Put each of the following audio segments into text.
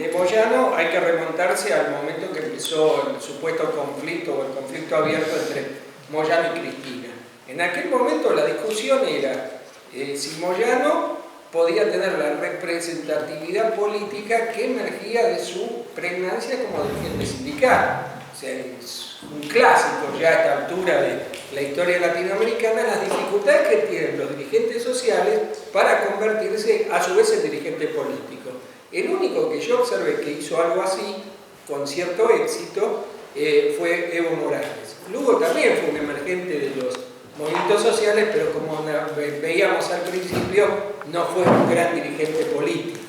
de Moyano hay que remontarse al momento en que empezó el supuesto conflicto o el conflicto abierto entre Moyano y Cristina. En aquel momento la discusión era si Moyano podía tener la representatividad política que emergía de su pregnancia como dirigente sindical. O sea, es un clásico ya a esta altura de la historia latinoamericana, las dificultades que tienen los dirigentes sociales para convertirse a su vez en dirigente político. El único que yo observé que hizo algo así, con cierto éxito, fue Evo Morales. Lugo también fue un emergente de los movimientos sociales, pero como veíamos al principio, no fue un gran dirigente político.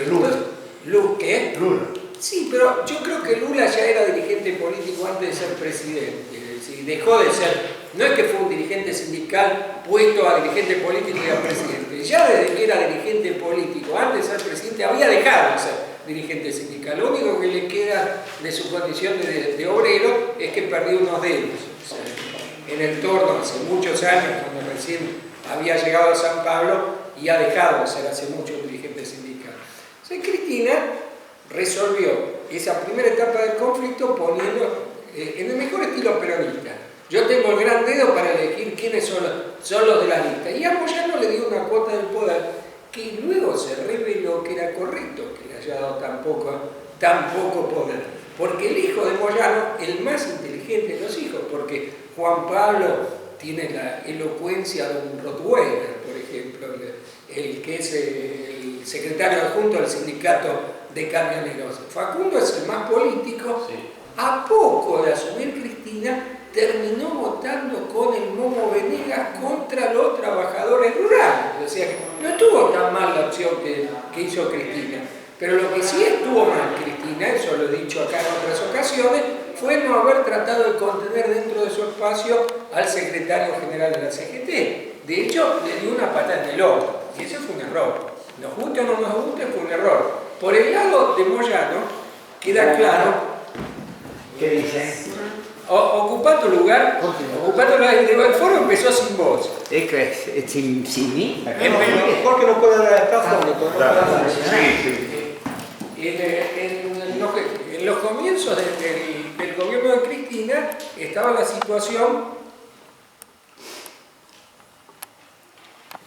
Lula. ¿Qué? Lula. Sí, pero yo creo que Lula ya era dirigente político antes de ser presidente. Es decir, dejó de ser, no es que fue un dirigente sindical puesto a dirigente político y a presidente. Ya desde que era dirigente político, antes de ser presidente, había dejado de ser dirigente sindical. Lo único que le queda de su condición de obrero es que perdió unos dedos. O sea, en el torno hace muchos años, cuando recién había llegado a San Pablo, y ha dejado de ser hace mucho un dirigente sindical. O sea, Cristina resolvió esa primera etapa del conflicto poniendo en el mejor estilo peronista. Yo tengo el gran dedo para elegir quiénes son los de la lista. Y a Moyano le dio una cuota del poder que luego se reveló que era correcto que le haya dado tan poco poder. Porque el hijo de Moyano, el más inteligente de los hijos, porque Juan Pablo tiene la elocuencia de un Rottweiler, por ejemplo, el que es el secretario adjunto del sindicato de camioneros. Facundo es el más político. Sí. A poco de asumir Cristina, terminó votando con el Momo Venegas contra los trabajadores rurales. O sea, no estuvo tan mal la opción que hizo Cristina. Pero lo que sí estuvo mal Cristina, eso lo he dicho acá en otras ocasiones, fue no haber tratado de contener dentro de su espacio al secretario general de la CGT. De hecho, le dio una patada en el ojo, y eso fue un error. Nos guste o no nos guste, fue un error. Por el lado de Moyano, queda claro... ¿Qué dice? Ocupá tu lugar, el foro empezó sin vos. ¿Es que es sin mí? Porque no puede dar el afónico. En los comienzos del gobierno de Cristina estaba la situación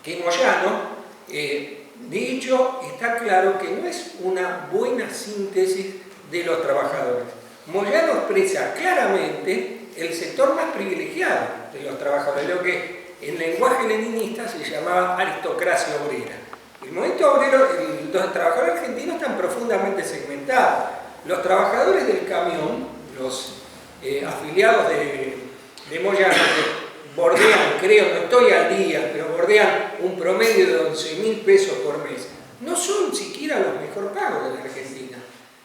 que Moyano, de hecho, está claro que no es una buena síntesis de los trabajadores. Moyano expresa claramente el sector más privilegiado de los trabajadores, lo que en lenguaje leninista se llamaba aristocracia obrera. El movimiento obrero, los trabajadores argentinos están profundamente segmentados. Los trabajadores del camión, los afiliados de Moyano, que bordean, creo, no estoy al día, pero bordean un promedio de 11.000 pesos por mes, no son siquiera los mejor pagos de la Argentina.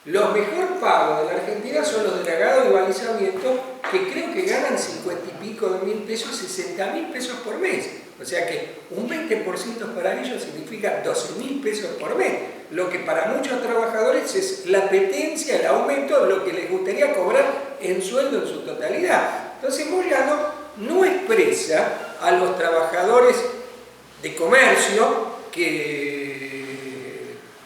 Los mejor pagos de la Argentina son los de dragado y balizamiento, que creo que ganan 50 y pico de mil pesos, 60.000 pesos por mes. O sea que un 20% para ellos significa 12.000 pesos por mes, lo que para muchos trabajadores es la apetencia, el aumento de lo que les gustaría cobrar en sueldo en su totalidad. Entonces Moyano no expresa a los trabajadores de comercio que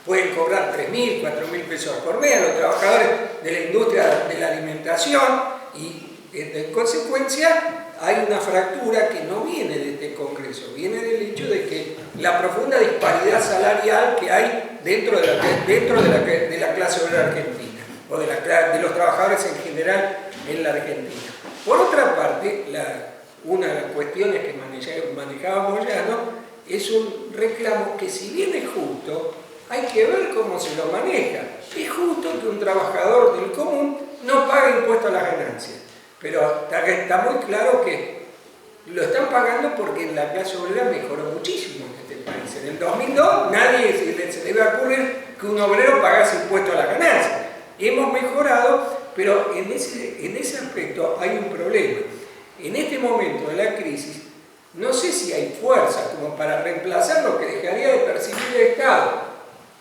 pueden cobrar 3.000, 4.000 pesos por mes, a los trabajadores de la industria de la alimentación, y en consecuencia hay una fractura que no viene de este Congreso, viene del hecho de que la profunda disparidad salarial que hay dentro de la clase obrera argentina, o de los trabajadores en general en la Argentina. Por otra parte, una de las cuestiones que manejaba Moyano es un reclamo que, si bien es justo, hay que ver cómo se lo maneja. Es justo que un trabajador del común no pague impuesto a las ganancias, pero está muy claro que lo están pagando porque la clase obrera mejoró muchísimo en este país. En el 2002 nadie se le iba a ocurrir que un obrero pagase impuesto a las ganancias. Hemos mejorado, pero en ese aspecto hay un problema. En este momento de la crisis, no sé si hay fuerza como para reemplazar lo que dejaría de percibir el Estado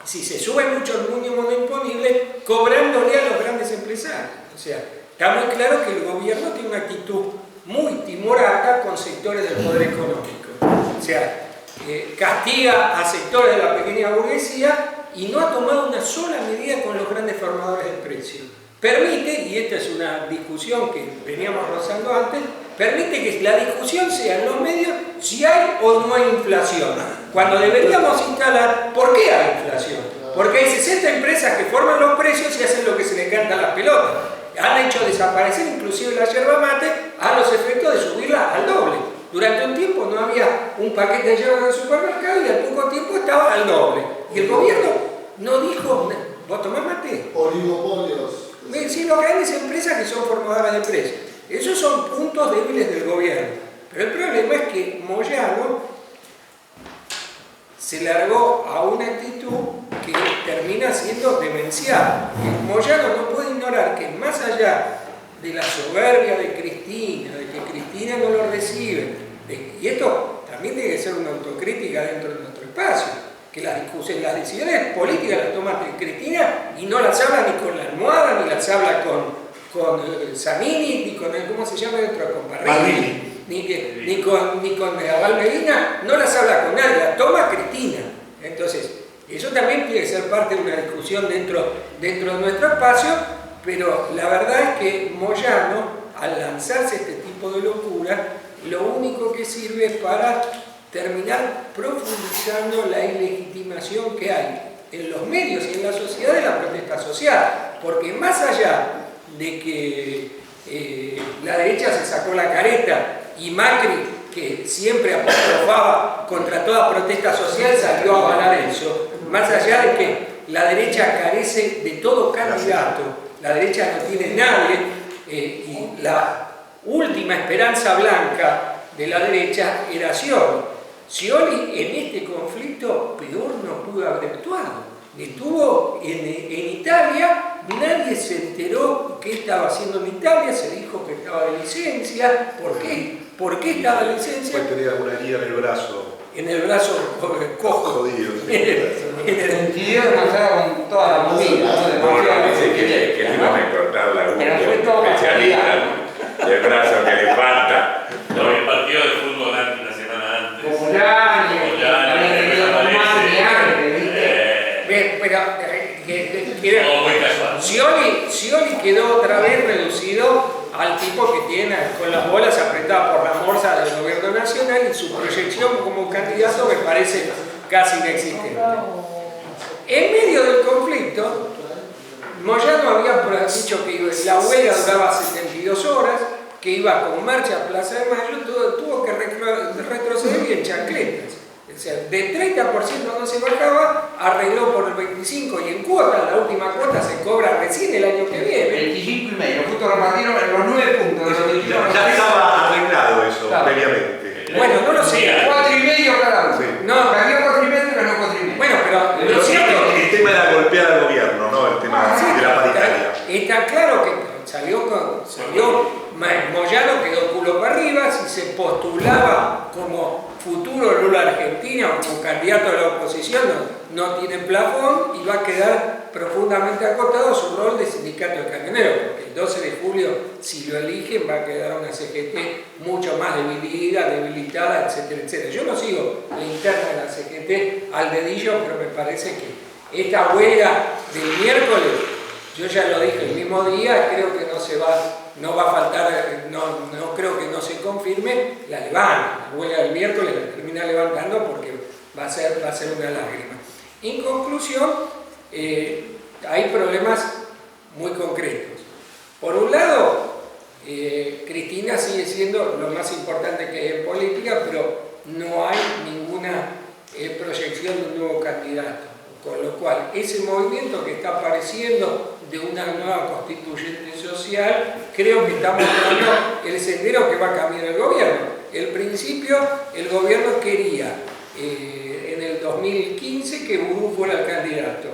si se sube mucho el mínimo no imponible, cobrándole a los grandes empresarios. O sea, está muy claro que el gobierno tiene una actitud muy timorata con sectores del poder económico. O sea, castiga a sectores de la pequeña burguesía, y no ha tomado una sola medida con los grandes formadores de precios. Permite, y esta es una discusión que veníamos rozando antes, permite que la discusión sea en los medios si hay o no hay inflación. Cuando deberíamos instalar, ¿por qué hay inflación? Porque hay 60 empresas que forman los precios y hacen lo que se les canta a las pelotas. Han hecho desaparecer inclusive la yerba mate a los efectos de subirla al doble. Durante un tiempo no había un paquete de yerba en el supermercado y al poco tiempo estaba al doble. Y el gobierno no dijo, ¿vos tomás mate? Oligopolios. Sí, lo que hay es empresas que son formadoras de precios. Esos son puntos débiles del gobierno. Pero el problema es que Moyano se largó a una actitud que termina siendo demencial. Moyano no puede ignorar que más allá de la soberbia de Cristina, de que Cristina no lo recibe, y esto también tiene que ser una autocrítica dentro de nuestro espacio, que las decisiones políticas las toma Cristina y no las habla ni con la almohada, ni las habla con Zanini, ni con, ¿cómo se llama el otro? Con Parrilli, ni con Abal Medina, no las habla con nadie, las toma Cristina. Entonces, eso también tiene que ser parte de una discusión dentro de nuestro espacio, pero la verdad es que Moyano, al lanzarse este tipo de locura, lo único que sirve es para terminar profundizando la ilegitimación que hay en los medios y en la sociedad de la protesta social, porque más allá de que la derecha se sacó la careta y Macri, que siempre apostrofaba contra toda protesta social, salió a avalar eso, más allá de que la derecha carece de todo candidato, la derecha no tiene nadie, y la última esperanza blanca de la derecha era Scioli. Scioli en este conflicto peor no pudo haber actuado. Estuvo en Italia, nadie se enteró qué estaba haciendo en Italia, se dijo que estaba de licencia. ¿Por qué? ¿Por qué estaba de licencia? Pues tenía una herida en el brazo. En el brazo cojo. Jodido. Sí. Decidió demasiado con toda la movida, ¿no? Bueno, Demasiado dice que le iban a cortar la Pero fue uña todo especialista, ¿no? El brazo que le falta. No, el partido de fútbol antes, una semana antes. como ya, ni Todo muy casual. Scioli quedó otra vez reducido al tipo que tiene con las bolas apretadas por la morsa del gobierno nacional y su proyección como candidato me parece casi inexistente. En medio del conflicto, Moyano había dicho que la huelga duraba 72 horas, que iba con marcha a Plaza de Mayo, tuvo que retroceder y en chancletas. O sea, del 30% no se bajaba, arregló por el 25% y en cuota, la última cuota se cobra recién el año que viene. 25,5, justo repartieron los 9 puntos. Ya estaba arreglado eso Claro. previamente. Bueno, no lo sé. 4,5 cada uno. Sí. No. Perdió 4,5 y ganó 4,5. Bueno, pero lo cierto El tema era golpear al gobierno, no el tema de la paritaria. está claro que salió Moyano, quedó culo para arriba, si se postulaba como futuro Lula Argentina o como candidato de la oposición no tiene plafón y va a quedar profundamente acotado su rol de sindicato de camioneros, porque el 12 de julio, si lo eligen, va a quedar una CGT mucho más debilitada, etcétera, etcétera. Yo no sigo la interna de la CGT al dedillo, pero me parece que esta huelga del miércoles, yo ya lo dije el mismo día, creo que no va a faltar, no creo que no se confirme, la levanta, la huelga del miércoles la termina levantando porque va a ser una lágrima. En conclusión, hay problemas muy concretos. Por un lado, Cristina sigue siendo lo más importante que hay en política, pero no hay ninguna proyección de un nuevo candidato. Con lo cual, ese movimiento que está apareciendo de una nueva constituyente social, creo que está mostrando el sendero que va a cambiar el gobierno. El principio, el gobierno quería, en el 2015, que Vudú fuera el candidato.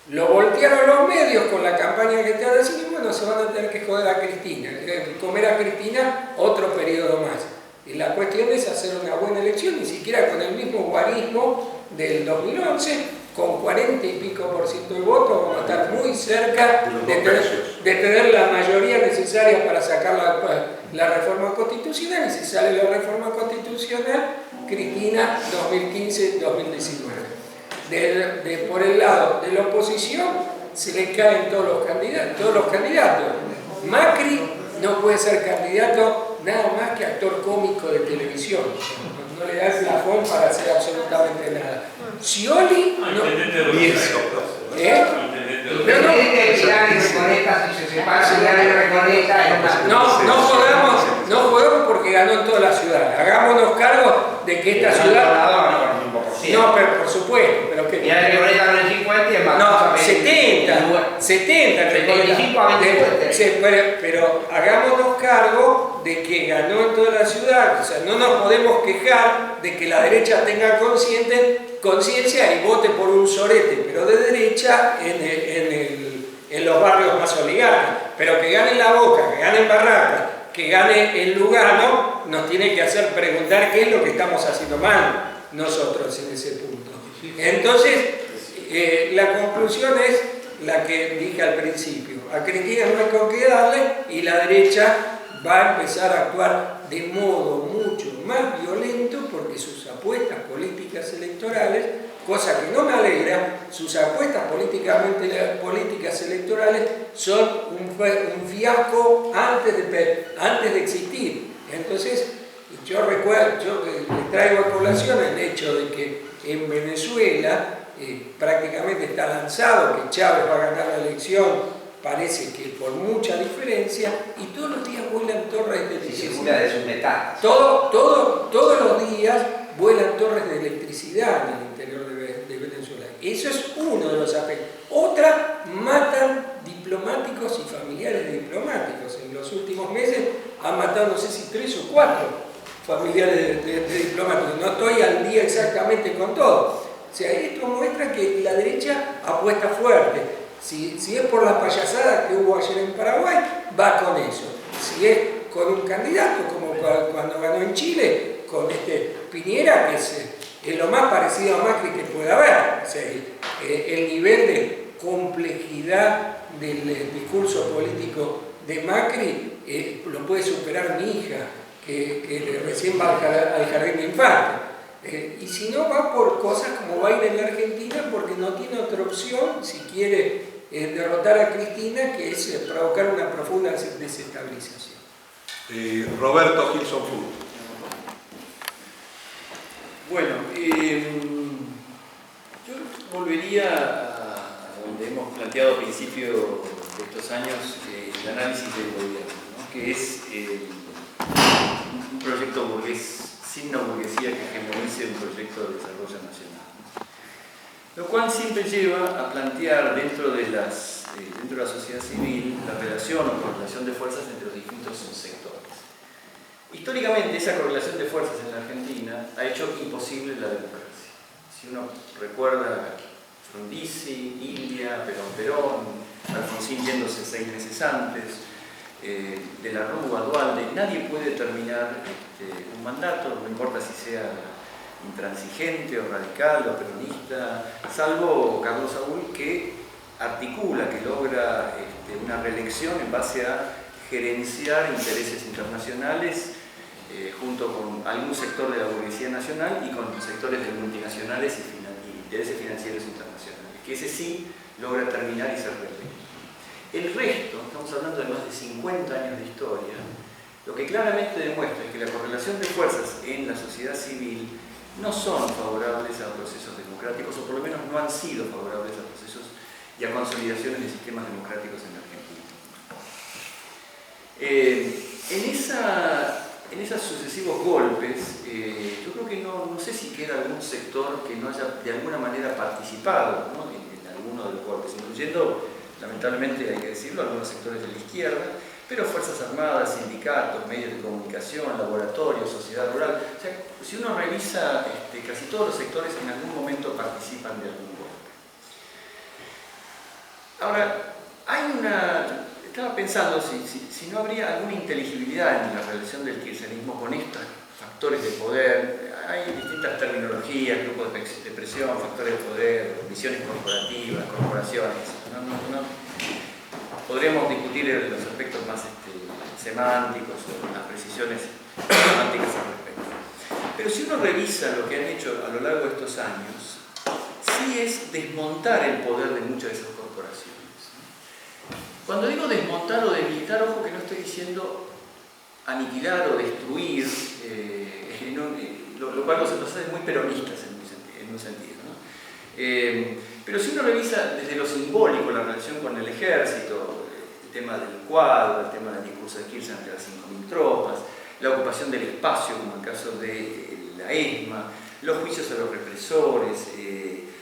Lo voltearon los medios con la campaña que está haciendo y bueno, se van a tener que joder a Cristina, comer a Cristina otro periodo más. Y la cuestión es hacer una buena elección, ni siquiera con el mismo guarismo del 2011, con 40 y pico % de votos, vamos a estar muy cerca de tener la mayoría necesaria para sacar la reforma constitucional, y si sale la reforma constitucional, Cristina 2015-2019. por el lado de la oposición se le caen todos los candidatos. Macri no puede ser candidato nada más que actor cómico de televisión. No le da el plafón para hacer absolutamente nada. Scioli no. No podemos porque ganó en toda la ciudad. Hagámonos cargo de que esta ciudad. No, pero por supuesto, pero que. Y la Recoleta con el 50 y el más. No, 70 pero hagámonos cargo de que ganó en toda la ciudad. O sea, no nos podemos quejar de que la derecha tenga conciencia y vote por un sorete, pero de derecha en los barrios más oligarcas. Pero que gane en La Boca, que gane en Barracas, que gane en Lugano, nos tiene que hacer preguntar qué es lo que estamos haciendo mal nosotros en ese punto. Entonces, la conclusión es la que dije al principio. A Cristina no hay con qué darle y la derecha va a empezar a actuar de modo mucho más violento porque sus apuestas políticas electorales, cosa que no me alegra, sus apuestas políticas electorales son un fiasco antes de existir. Entonces, yo les traigo a colación el hecho de que en Venezuela prácticamente está lanzado que Chávez va a ganar la elección, parece que por mucha diferencia, y todos los días vuelan torres de electricidad. de sus metástasis. Todos los días vuelan torres de electricidad en el interior de Venezuela. Eso es uno de los aspectos. Otra, matan diplomáticos y familiares de diplomáticos. En los últimos meses han matado, no sé si 3 o 4 familiares de diplomáticos. No estoy al día exactamente con todo. O sea, esto muestra que la derecha apuesta fuerte. Si es por la payasada que hubo ayer en Paraguay, va con eso. Si es con un candidato, como cuando ganó en Chile, con Piñera, que es lo más parecido a Macri que puede haber. O sea, el nivel de complejidad del discurso político de Macri lo puede superar mi hija, que recién va al jardín de infantes. Y si no, va por cosas como va a ir en la Argentina, porque no tiene otra opción si quiere derrotar a Cristina, que es provocar una profunda desestabilización. Roberto Gilson Food. Bueno, yo volvería a donde hemos planteado a principio de estos años el análisis del gobierno, ¿no? Que es un proyecto burgués sin una burguesía que hegemonice un proyecto de desarrollo nacional. Lo cual siempre lleva a plantear dentro de la sociedad civil la relación o correlación de fuerzas entre los distintos sectores. Históricamente, esa correlación de fuerzas en la Argentina ha hecho imposible la democracia. Si uno recuerda Frondizi, India, Perón, Alfonsín yéndose 6 meses antes, de la Rúa, Dualde, nadie puede terminar un mandato, no importa si sea intransigente o radical o peronista, salvo Carlos Saúl, que articula, que logra una reelección en base a gerenciar intereses internacionales junto con algún sector de la burguesía nacional y con sectores de multinacionales y intereses financieros internacionales, que ese sí logra terminar y ser reelecto. El resto, estamos hablando de más de 50 años de historia, lo que claramente demuestra es que la correlación de fuerzas en la sociedad civil no son favorables a procesos democráticos, o por lo menos no han sido favorables a procesos y a consolidaciones de sistemas democráticos en la Argentina. En esos sucesivos golpes, yo creo que no sé si queda algún sector que no haya de alguna manera participado, ¿no? en alguno de los golpes, incluyendo, lamentablemente hay que decirlo, algunos sectores de la izquierda, pero Fuerzas Armadas, sindicatos, medios de comunicación, laboratorios, sociedad rural. O sea, si uno revisa, casi todos los sectores en algún momento participan de algún golpe. Ahora, estaba pensando si no habría alguna inteligibilidad en la relación del kirchnerismo con estos factores de poder. Hay distintas terminologías, grupos de presión, factores de poder, misiones corporativas, corporaciones. Podríamos discutir los aspectos más semánticos o las precisiones semánticas al respecto. Pero si uno revisa lo que han hecho a lo largo de estos años, sí es desmontar el poder de muchas de esas corporaciones. Cuando digo desmontar o debilitar, ojo que no estoy diciendo aniquilar o destruir, lo cual los hace muy peronistas en un sentido, ¿no? Pero si uno revisa desde lo simbólico la relación con el ejército, el tema del cuadro, el tema del discurso de Kirchner ante las 5.000 tropas, la ocupación del espacio, como el caso de la ESMA, los juicios a los represores,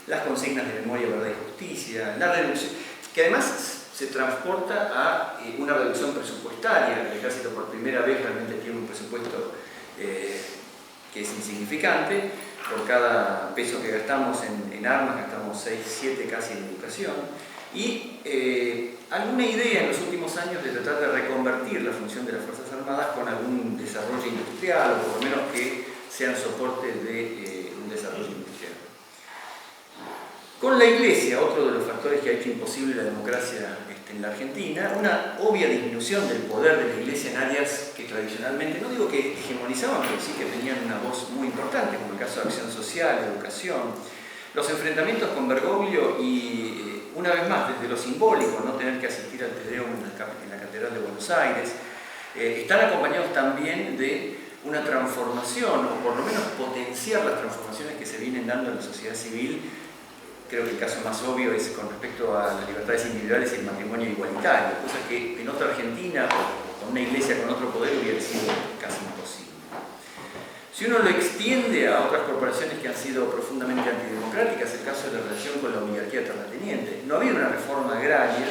las consignas de memoria, verdad y justicia, la reducción, que además se transporta a una reducción presupuestaria. El ejército por primera vez realmente tiene un presupuesto que es insignificante. Por cada peso que gastamos en armas, gastamos 6, 7 casi en educación. Y alguna idea en los últimos años de tratar de reconvertir la función de las Fuerzas Armadas con algún desarrollo industrial, o por lo menos que sean soporte de un desarrollo industrial. Con la Iglesia, otro de los factores que ha hecho imposible la democracia en la Argentina, una obvia disminución del poder de la Iglesia en áreas que tradicionalmente, no digo que hegemonizaban, pero sí que tenían una voz muy importante, como el caso de acción social, educación, los enfrentamientos con Bergoglio y, una vez más, desde lo simbólico, no tener que asistir al Te Deum en la Catedral de Buenos Aires, están acompañados también de una transformación, o por lo menos potenciar las transformaciones que se vienen dando en la sociedad civil. Creo que el caso más obvio es con respecto a las libertades individuales y el matrimonio igualitario, cosa que en otra Argentina o con una iglesia con otro poder hubiera sido casi imposible. Si uno lo extiende a otras corporaciones que han sido profundamente antidemocráticas, el caso de la relación con la oligarquía terrateniente, no había una reforma agraria,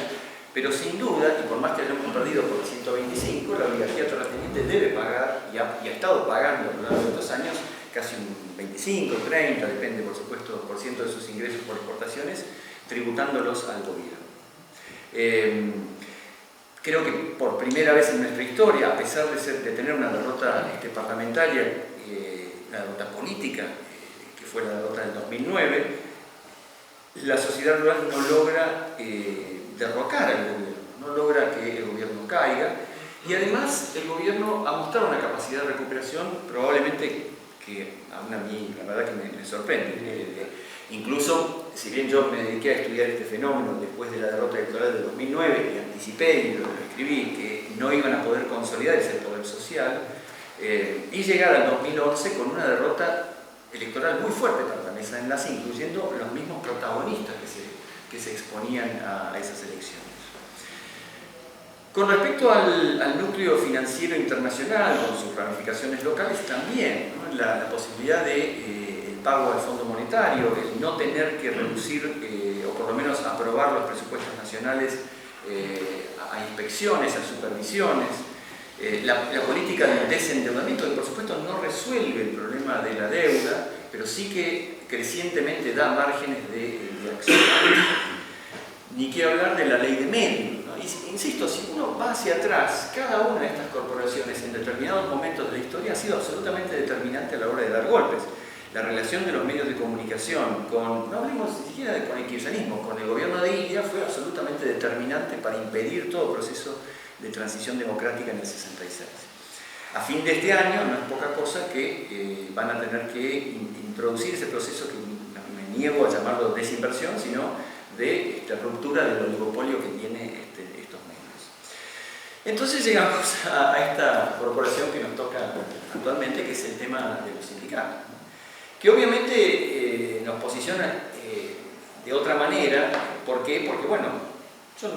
pero sin duda, y por más que hayamos perdido por el 125, la oligarquía terrateniente debe pagar, y ha estado pagando a lo largo de estos años, casi un 25, 30, depende por supuesto, por ciento de sus ingresos por exportaciones, tributándolos al gobierno. Creo que por primera vez en nuestra historia, a pesar de tener una derrota parlamentaria, una derrota política, que fue la derrota del 2009, la sociedad rural no logra derrocar al gobierno, no logra que el gobierno caiga, y además el gobierno ha mostrado una capacidad de recuperación probablemente que aún a mí la verdad que me sorprende. Incluso, si bien yo me dediqué a estudiar este fenómeno después de la derrota electoral de 2009 y anticipé y lo escribí que no iban a poder consolidar ese poder social, y llegar al 2011 con una derrota electoral muy fuerte para la mesa de enlace, incluyendo los mismos protagonistas que se exponían a esas elecciones. Con respecto al núcleo financiero internacional, con sus ramificaciones locales también, ¿no? La posibilidad de el pago al Fondo Monetario, el no tener que reducir o por lo menos aprobar los presupuestos nacionales a inspecciones, a supervisiones, la política del desendeudamiento, que por supuesto no resuelve el problema de la deuda, pero sí que crecientemente da márgenes de acción. Ni quiero hablar de la ley de medios, ¿no? Insisto, si uno va hacia atrás, cada una de estas corporaciones en determinados momentos de la historia ha sido absolutamente determinante a la hora de dar golpes. La relación de los medios de comunicación con, no hablemos ni siquiera con el kirchnerismo, con el gobierno de Ilia fue absolutamente determinante para impedir todo proceso de transición democrática en el 66. A fin de este año, no es poca cosa que van a tener que introducir ese proceso que me niego a llamarlo desinversión, sino de ruptura del oligopolio que tiene estos medios. Entonces llegamos a esta corporación que nos toca actualmente, que es el tema de los sindicatos, ¿no? Que obviamente nos posiciona de otra manera. ¿Por qué? Porque bueno, yo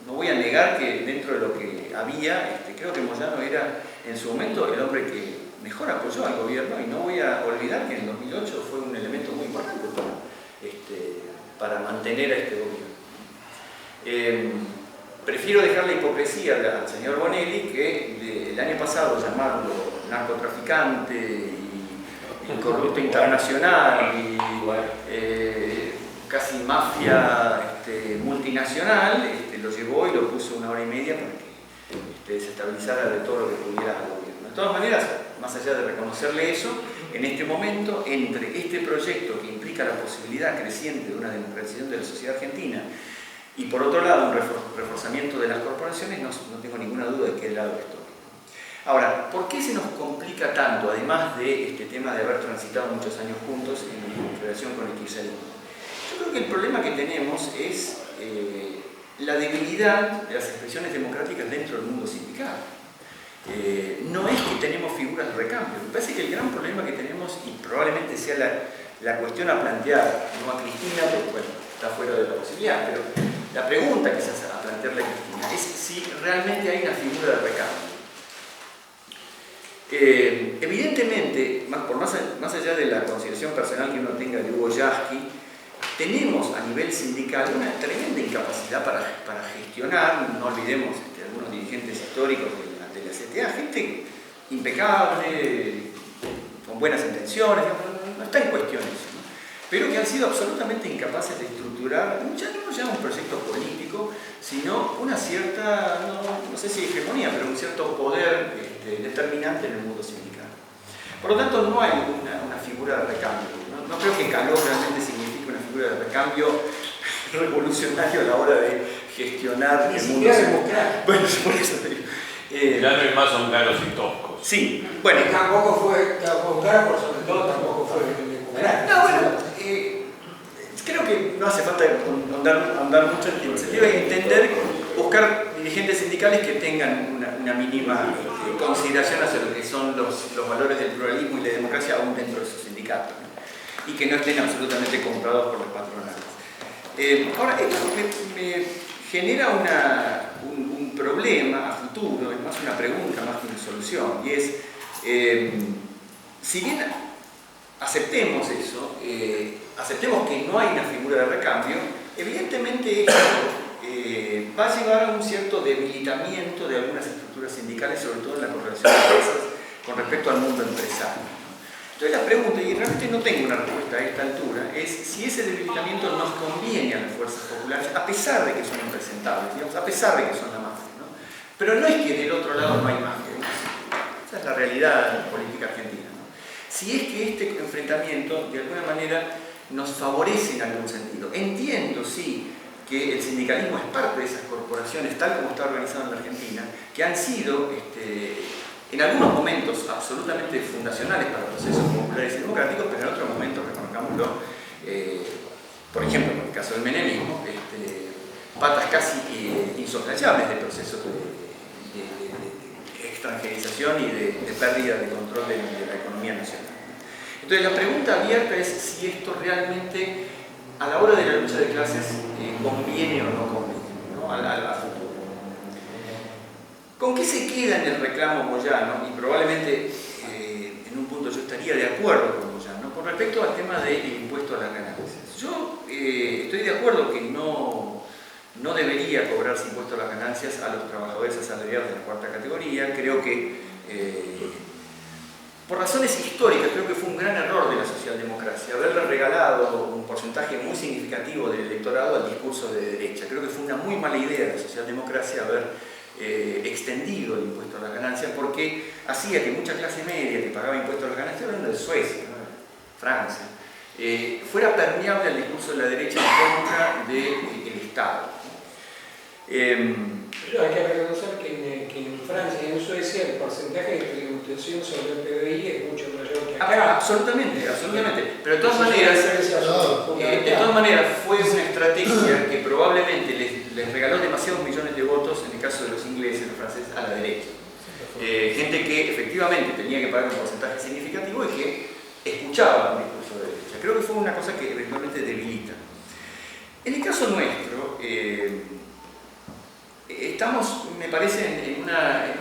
no voy a negar que dentro de lo que había, creo que Moyano era en su momento el hombre que mejor apoyó al gobierno, y no voy a olvidar que en el 2008 fue un elemento muy importante para mantener a este gobierno. Prefiero dejar la hipocresía al señor Bonelli, que el año pasado llamarlo narcotraficante y corrupto internacional y casi mafia multinacional, lo llevó y lo puso 1 hora y media para que desestabilizara de todo lo que pudiera al gobierno. De todas maneras, más allá de reconocerle eso, en este momento, entre este proyecto que implica la posibilidad creciente de una democratización de la sociedad argentina y por otro lado un reforzamiento de las corporaciones, no tengo ninguna duda de qué lado estoy. Ahora, ¿por qué se nos complica tanto, además de este tema de haber transitado muchos años juntos en relación con el kirchnerismo? Yo creo que el problema que tenemos es la debilidad de las expresiones democráticas dentro del mundo sindical. No es que tenemos figuras de recambio. Me parece que el gran problema que tenemos, y probablemente sea la cuestión a plantear, no a Cristina, porque bueno, está fuera de la posibilidad, pero la pregunta que se hace a plantearle a Cristina es si realmente hay una figura de recambio. Evidentemente, más allá de la consideración personal que uno tenga de Hugo Yasky, tenemos a nivel sindical una tremenda incapacidad para gestionar. No olvidemos algunos dirigentes históricos de la CTA, gente impecable, con buenas intenciones, no está en cuestión eso, ¿no? Pero que han sido absolutamente incapaces de estructurar, ya no un proyecto político, sino una cierta, no sé si hegemonía, pero un cierto poder determinante en el mundo sindical. Por lo tanto, no hay una figura de recambio. No creo que Caló realmente signifique una figura de recambio revolucionario a la hora de gestionar el mundo sindical. Bueno, por eso te digo. Ya no es más son caros y toscos. Sí, bueno. Tampoco fue Caro, por sobre todo, tampoco fue democrático. No, bueno, creo que no hace falta andar mucho en tiempo. Se debe entender, buscar dirigentes sindicales que tengan una mínima consideración hacia lo que son los valores del pluralismo y la democracia aún dentro de su sindicato, ¿no? Y que no estén absolutamente comprados por los patronales. Ahora, esto me genera un problema a futuro, es más una pregunta más que una solución, y es, si bien aceptemos eso, aceptemos que no hay una figura de recambio, evidentemente esto va a llevar a un cierto debilitamiento de algunas estructuras sindicales, sobre todo en la correlación de fuerzas con respecto al mundo empresario. Entonces la pregunta, y realmente no tengo una respuesta a esta altura, es si ese debilitamiento nos conviene a las fuerzas populares, a pesar de que son impresentables, digamos, a pesar de que son la mafia, ¿no? Pero no es que del otro lado no hay mafia, ¿no? Esa es la realidad de la política argentina, ¿no? Si es que este enfrentamiento, de alguna manera, nos favorece en algún sentido. Entiendo, sí, que el sindicalismo es parte de esas corporaciones, tal como está organizado en la Argentina, que han sido, en algunos momentos, absolutamente fundacionales para procesos populares y democráticos, pero en otros momentos, reconozcámoslo, por ejemplo, en el caso del menemismo, patas casi insoslayables de procesos de extranjerización y de pérdida de control de la economía nacional. Entonces la pregunta abierta es si esto realmente, a la hora de la lucha de clases, conviene o no conviene, ¿no? a futuro. ¿Con qué se queda en el reclamo Moyano? Y probablemente en un punto yo estaría de acuerdo con Moyano con respecto al tema del impuesto a las ganancias. Yo estoy de acuerdo que no debería cobrarse impuesto a las ganancias a los trabajadores asalariados de la cuarta categoría. Creo que por razones históricas, creo que fue un gran error de la socialdemocracia haberle regalado un porcentaje muy significativo del electorado al discurso de derecha. Creo que fue una muy mala idea de la socialdemocracia haber extendido el impuesto a las ganancias, porque hacía que mucha clase media que pagaba impuestos a las ganancias, hablando de Suecia, ¿no? Francia, fuera permeable al discurso de la derecha en contra del Estado. Pero hay que reconocer que en Francia y en Suecia el porcentaje de tributación sobre el PBI es mucho mayor que acá. Absolutamente. Pero de todas maneras fue una estrategia que probablemente les regaló demasiados millones de votos, en el caso de los ingleses, los franceses, a la derecha. Gente que efectivamente tenía que pagar un porcentaje significativo y que escuchaba un discurso de derecha. Creo que fue una cosa que eventualmente debilita. En el caso nuestro, estamos, me parece, en una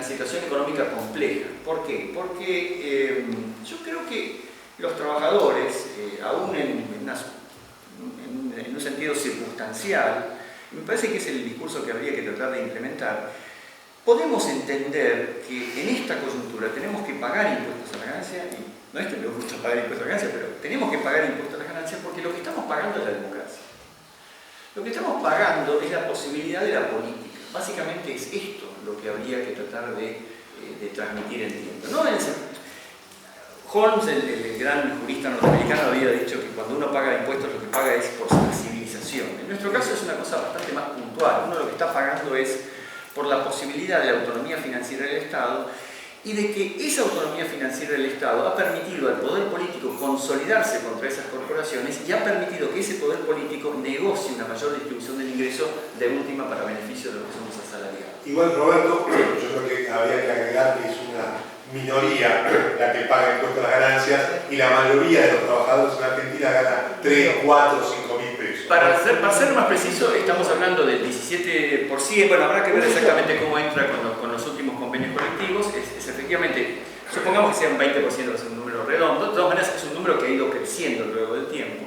situación económica compleja. ¿Por qué? Porque yo creo que los trabajadores, aún en un sentido circunstancial, me parece que es el discurso que habría que tratar de implementar, podemos entender que en esta coyuntura tenemos que pagar impuestos a la ganancia, y no es que me gusta pagar impuestos a la ganancia, pero tenemos que pagar impuestos a la ganancia porque lo que estamos pagando es la democracia. Lo que estamos pagando es la posibilidad de la política. Básicamente es esto lo que habría que tratar de transmitir en tiempo. ¿No? Holmes, el gran jurista norteamericano, había dicho que cuando uno paga impuestos lo que paga es por la civilización. En nuestro caso es una cosa bastante más puntual. Uno lo que está pagando es por la posibilidad de la autonomía financiera del Estado y de que esa autonomía financiera del Estado ha permitido al poder político consolidarse contra esas corporaciones y ha permitido que ese poder político negocie una mayor distribución del ingreso de última para beneficio de los que somos asalariados. Igual, Roberto, yo creo que habría que agregar que es una minoría la que paga impuestos a las ganancias y la mayoría de los trabajadores en Argentina gana 3, 4, 5 mil pesos. Para ser más preciso, estamos hablando del 17%, bueno, habrá que ver exactamente cómo entra con los últimos convenios colectivos, es efectivamente, supongamos que sea un 20%, es un número redondo, de todas maneras es un número que ha ido creciendo luego del tiempo.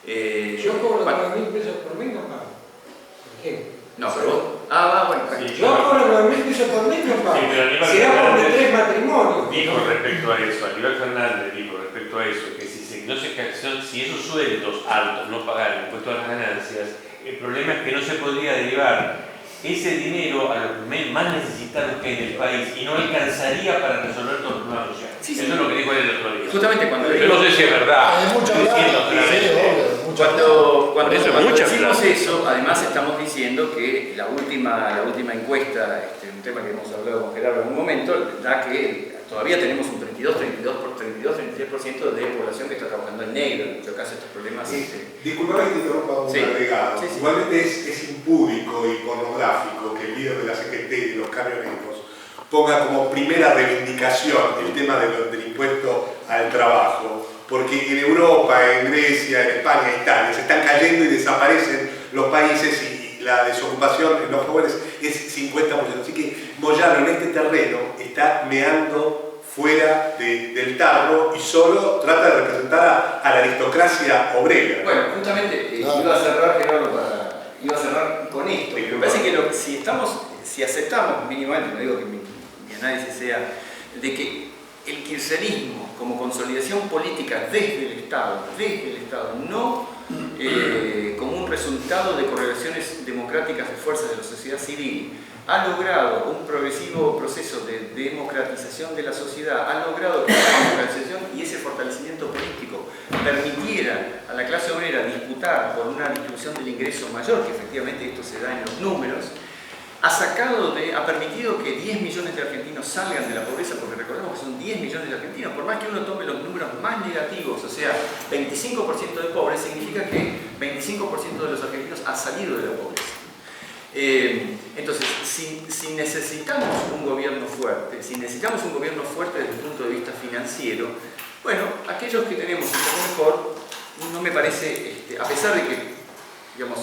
Yo cobro 9.000 pesos por mes, no pago. ¿Por qué? No, pero vos... bueno. Sí, Yo cobro 9.000 pesos por mes, no pago. Sí, pero Aníbal Será por mis Fernández 3 matrimonios. dijo respecto a eso, Aníbal Fernández dijo respecto a eso, que si esos sueldos altos no pagaran impuestos a las ganancias, el problema es que no se podría derivar ese dinero a los más necesitados que hay en el país y no alcanzaría para resolver todos los problemas sociales. Sí, eso es lo que dijo él el otro día. Justamente cuando Yo no sé si es verdad. Hay mucha Estoy diciendo plata, claramente. Cuando mucha decimos plata. eso, además estamos diciendo que la última encuesta, un tema que hemos hablado con Gerardo en un momento, da que todavía tenemos un 33% de población que está trabajando en negro, en muchos casos estos problemas. Disculpame que te interrumpa un Sí. agregado. Sí, sí. Igualmente es impúdico y pornográfico que el líder de la CGT y de los camioneros ponga como primera reivindicación el tema del impuesto al trabajo, porque en Europa, en Grecia, en España, en Italia, se están cayendo y desaparecen los países y la desocupación en los jóvenes es 50%. Así que Moyano en este terreno está meando fuera del tarro y solo trata de representar a la aristocracia obrera. Bueno, justamente iba a cerrar, Gerardo, iba a cerrar con esto. Me parece que si aceptamos mínimamente, no digo que mi análisis sea de que el kirchnerismo como consolidación política desde el Estado, no como un resultado de correlaciones democráticas de fuerzas de la sociedad civil, ha logrado un progresivo proceso de democratización de la sociedad, ha logrado que la democratización y ese fortalecimiento político permitiera a la clase obrera disputar por una distribución del ingreso mayor, que efectivamente esto se da en los números, ha permitido que 10 millones de argentinos salgan de la pobreza, porque recordemos que son 10 millones de argentinos, por más que uno tome los números más negativos, o sea, 25% de pobres, significa que 25% de los argentinos ha salido de la pobreza. Entonces, si necesitamos un gobierno fuerte, desde el punto de vista financiero, bueno, aquellos que tenemos un poco mejor, no me parece, a pesar de que, digamos,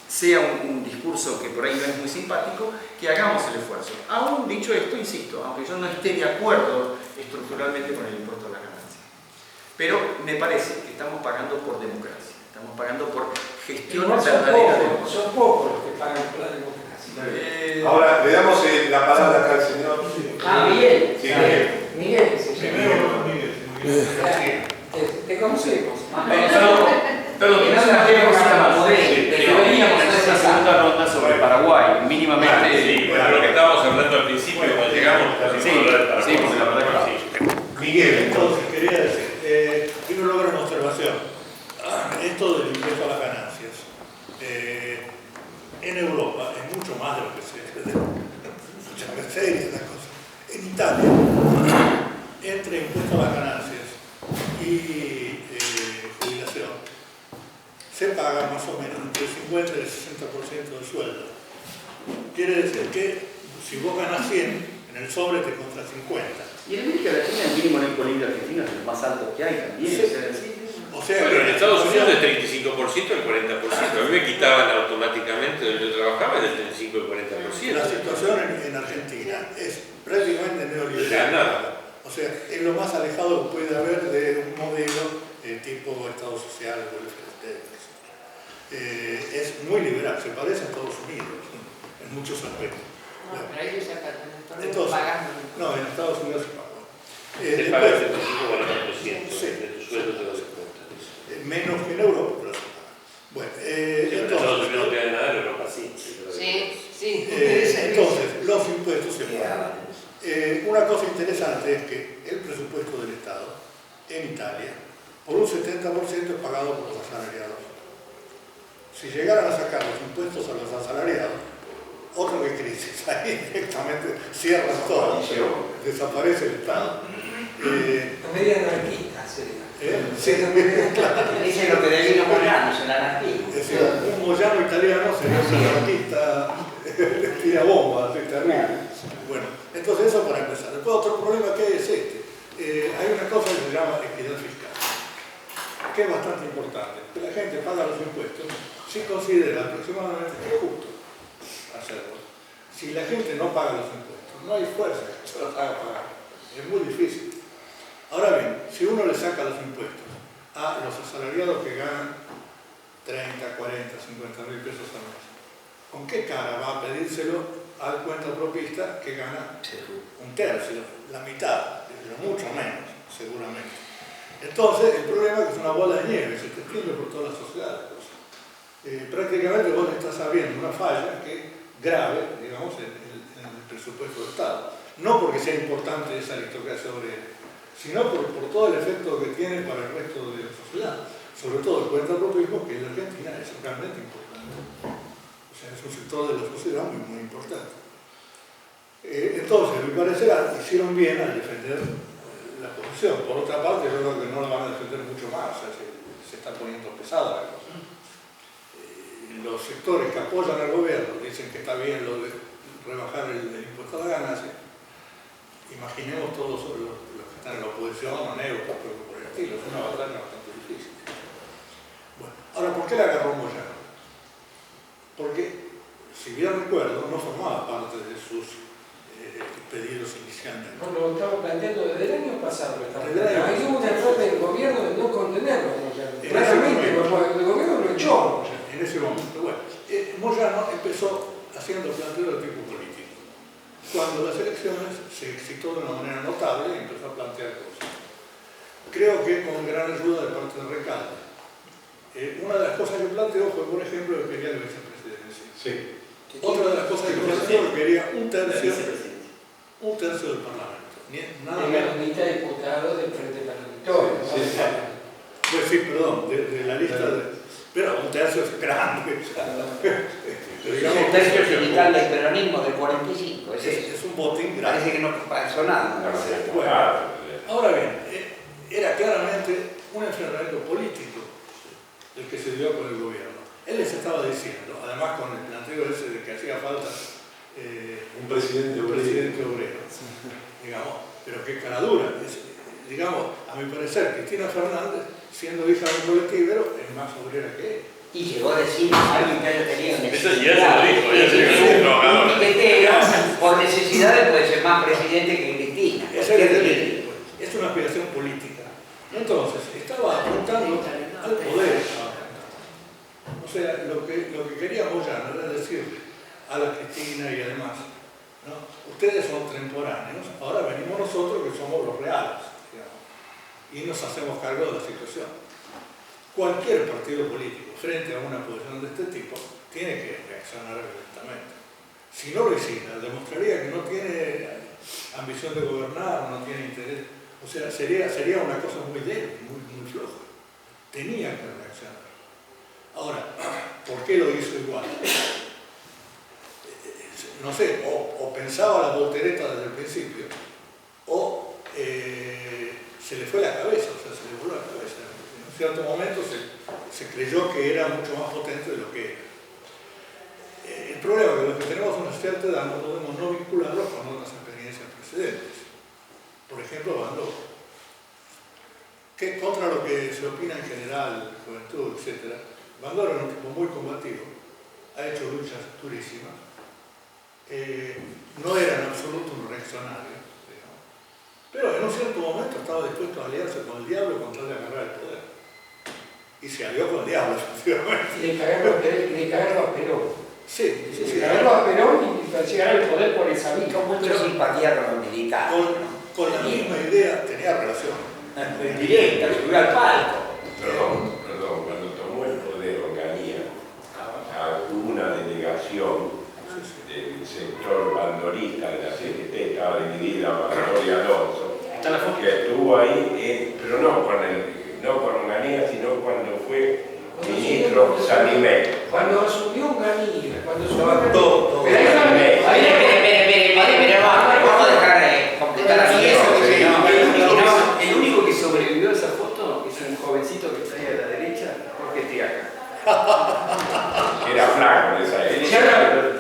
sea un discurso que por ahí no es muy simpático, que hagamos el esfuerzo. Aún dicho esto, insisto, aunque yo no esté de acuerdo estructuralmente con el impuesto a la ganancia, pero me parece que estamos pagando por democracia, estamos pagando por gestión verdadera. Son pocos los que pagan por la democracia. Ahora le damos la palabra acá al señor. Miguel. Sí, Miguel, te conocemos. Perdón, una cosita más. Deberíamos hacer una segunda ronda sobre Paraguay, mínimamente. Sí, bueno, lo que estábamos hablando al principio, cuando llegamos, Sí, porque la verdad que Miguel, Entonces, quería decir, quiero lograr una observación. Esto del impuesto a las ganancias. En Europa es mucho más de lo que muchas veces las cosas. En Italia, entre impuesto a las ganancias y jubilación, se paga más o menos entre el 50 y el 60% del sueldo. Quiere decir que si vos ganas 100, en el sobre te contra 50. Y en América Latina el mínimo en el colegio argentino es el más alto que hay también. Sí. O sea, Bueno, en Estados Unidos del 35% al 40%. A mí me quitaban automáticamente donde yo trabajaba del 35 al 40%. la situación en Argentina es prácticamente Ya neoliberal. nada. O sea, es lo más alejado que puede haber de un modelo tipo Estado social. Es muy liberal, se parece a Estados Unidos en muchos aspectos. No, pero ellos acá también Entonces, pagando. no, en Estados Unidos se paga. Te pagan el 35 o el 40% Sí. de tu sueldo te das cuenta. Menos que en Europa, pero se paga. Bueno, En Estados Unidos no te dan nada, en Europa sí. Sí. entonces, los impuestos se pagan. Una cosa interesante es que el presupuesto del Estado en Italia, por un 70% es pagado por los asalariados. Si llegaran a sacar los impuestos a los asalariados, otra vez crisis. ahí directamente cierran todo, desaparece el Estado. Media anarquista sería. Sí, claro. Dice lo que devino Moyano, es el anarquismo. Es decir, un Moyano italiano sería un anarquista, tira bombas, es terrible. Bueno, entonces eso para empezar. Después otro problema que hay es este. Hay una cosa que se llama equidad fiscal, que es bastante importante. Que la gente paga los impuestos si considera aproximadamente que es justo hacerlo. Si la gente no paga los impuestos, no hay fuerza que se los haga pagar. Es muy difícil. Ahora bien, si uno le saca los impuestos a los asalariados que ganan 30, 40, 50 mil pesos al mes, ¿con qué cara va a pedírselo al cuentapropista que gana un tercio, la mitad, pero mucho menos, seguramente? Entonces, el problema es que es una bola de nieve, se extiende por toda la sociedad. Prácticamente vos estás sabiendo una falla que es grave, digamos, en el presupuesto del Estado. No porque sea importante esa aristocracia obrera, sino por todo el efecto que tiene para el resto de la sociedad. Sobre todo el cuentapropismo, que en la Argentina es realmente importante. O sea, es un sector de la sociedad muy, muy importante. Entonces, a mi parecer, hicieron bien al defender la posición. Por otra parte, yo creo que no la van a defender mucho más, o sea, se está poniendo pesada la cosa. Los sectores que apoyan al gobierno dicen que está bien lo de rebajar el impuesto a la ganancia. Imaginemos todos los que están en la oposición o neutros, pero por el estilo, es una batalla bastante difícil. Bueno, ahora, ¿por qué la agarró Moyano? Porque, si bien recuerdo, no formaba parte de sus pedidos inicialmente. No, lo estamos planteando desde el año pasado. Hay un error del gobierno de no contenerlo, Moyano. Claramente, el gobierno lo echó. En ese momento, bueno, Moyano empezó haciendo planteos de tipo político. Cuando las elecciones se excitó de una manera notable y empezó a plantear cosas. Creo que con gran ayuda de parte de Recalde. Una de las cosas que planteó fue, por ejemplo, que quería la vicepresidencia. Sí. Otra de las cosas que planteó que quería un tercio del Parlamento. Nada de menos. la lista de diputados del Frente Parlamentario. Pues sí, perdón, de la lista de... Pero un tercio es grande. El tercio sindical del peronismo del 45. Es un botín grande. Parece que no pasó nada. Bueno, ahora bien, era claramente un enfrentamiento político el que se dio con el gobierno. Él les estaba diciendo, además con el planteo ese de que hacía falta Un presidente obrero, digamos, pero qué cara dura. Digamos, a mi parecer, Cristina Fernández, siendo hija de un colectivero, es más obrera que él. Y llegó a decir a alguien que haya tenido Eso ya se lo dijo, ya se lo dijo. Un piquetero, por necesidades, puede ser más presidente que Cristina. Es una aspiración política. Entonces, estaba apuntando al poder. O sea, lo que quería Moyano era decirle a la Cristina y además, ¿no? Ustedes son contemporáneos, ahora venimos nosotros que somos los reales, digamos, y nos hacemos cargo de la situación. Cualquier partido político frente a una posición de este tipo tiene que reaccionar violentamente. Si no lo hiciera, demostraría que no tiene ambición de gobernar, no tiene interés. O sea, sería una cosa muy débil, muy floja. Tenía que reaccionar. Ahora, ¿por qué lo hizo igual? No sé, o pensaba la voltereta desde el principio, o se le fue la cabeza, o sea, se le voló la cabeza. En cierto momento se creyó que era mucho más potente de lo que era. El problema es que los que tenemos una cierta edad no podemos no vincularlo con otras experiencias precedentes. Por ejemplo, Van Gogh. Que contra lo que se opina en general, juventud, etc., Van Gogh era un tipo muy combativo, ha hecho luchas durísimas, no era en absoluto un reaccionario, digamos, pero en un cierto momento estaba dispuesto a aliarse con el diablo con tal de agarrar el poder. Y se alió con el diablo, efectivamente. Y de caerlo a Perón. Sí. Caerlo a Perón y llegar al poder por esa vía. Con mucha simpatía con los militares. Con la misma idea, tenía relación. Directa, subió al palco. Perdón, cuando tomó el poder Onganía, hubo una delegación del sector bandolista de la CGT, estaba dividida Bandol y Alonso, que estuvo ahí, pero no con Onganía, sino cuando fue ministro Sanimé. Cuando asumió Onganía, todo. pero ahí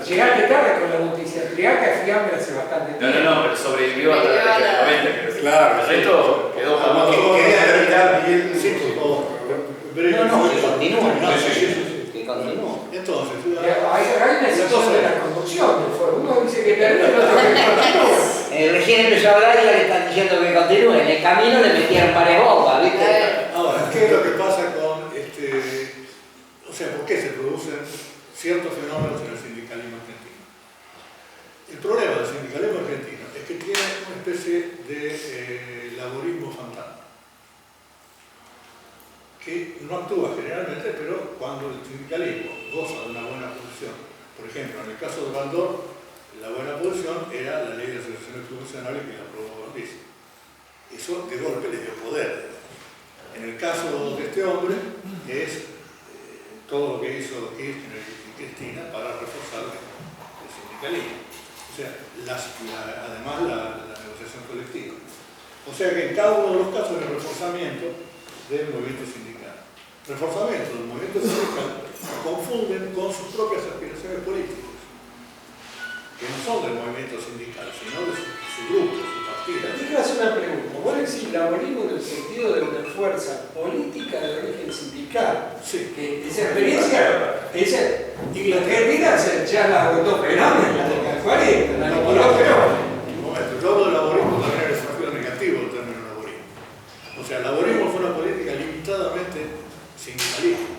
Llegaste tarde con la noticia, Triaca fiambre hace bastante tiempo. No, pero sobrevivió hasta la década del 90, creo. Claro. El resto quedó famoso. Quería terminar bien. Sí, por favor. No, que continúe, ¿no? Sí, sí, sí. Que continúe. Entonces, Hay una excepción de la conducción del foro. Uno dice que termina, el otro que continúa. Recién empezó a hablar y ya le están diciendo que continúe. En el camino le metieron varias bombas, ¿viste? ahora, ¿qué es lo que pasa con o sea, por qué se producen ciertos fenómenos en el sindicalismo argentino? El problema del sindicalismo argentino es que tiene una especie de laborismo fantasma, que no actúa generalmente, pero cuando el sindicalismo goza de una buena posición. Por ejemplo, en el caso de Baldor, la buena posición era la ley de asociaciones profesionales que la aprobó Borges. Eso de golpe le dio poder. En el caso de este hombre es todo lo que hizo Kirchner y Cristina para reforzar el sindicalismo. O sea, además la negociación colectiva. O sea que en cada uno de los casos hay reforzamiento del movimiento sindical. Reforzamiento del movimiento sindical se confunden con sus propias aspiraciones políticas, que no son del movimiento sindical, sino de su grupo, su partido. Yo quiero hacer una pregunta. ¿Vos decís laborismo en el sentido de una fuerza política de origen sindical? Sí. Que esa experiencia, y la Argentina ya la agotó Perón en la década del 40, la agotó Perón. Un momento, yo hablo de laborismo también en el sentido negativo del término laborismo. O sea, el laborismo fue una política limitadamente sindicalista,